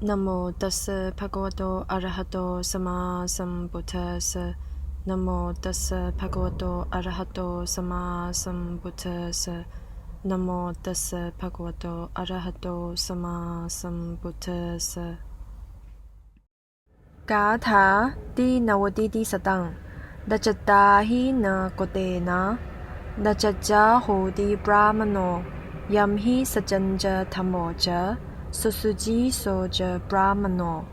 Namo tassa bhagavato arahato sama sambuddhassa. Namo tassa bhagavato arahato sama sambuddhassa. Namo tassa bhagavato arahato sama sambuddhassa. Gatha di nawadidi sadang. Dajatahi na kodena. Dajaja hodi brahmano. Yamhi sajanja tamoja. Susuji soja brahmano.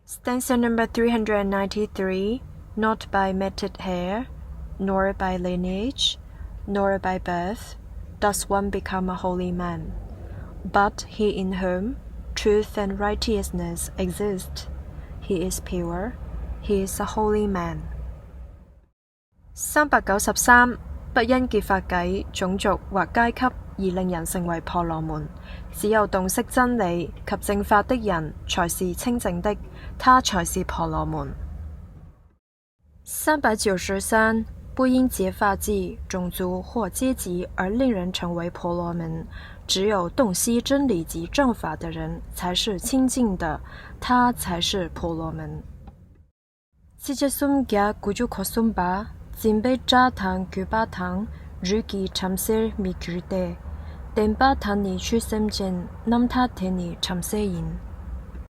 Stanza number 393. Not by matted hair, nor by lineage, nor by birth, does one become a holy man, but he in whom truth and righteousness exist. He is pure, he is a holy man. 393. 不因結發偈、種族或階級而令人成為婆羅門，只有洞悉真理及正法的人才是清淨的，他才是婆羅門。393. 不因結發跡、種族或階級而令人成為婆羅門，只有洞悉真理及正法的人才是清淨的，他才是婆羅門。Sijasum kuju kosumba Zimbe jatang kubatang rugi chamsir mikrite. Demba tani chusemjen namta teni chamseyin.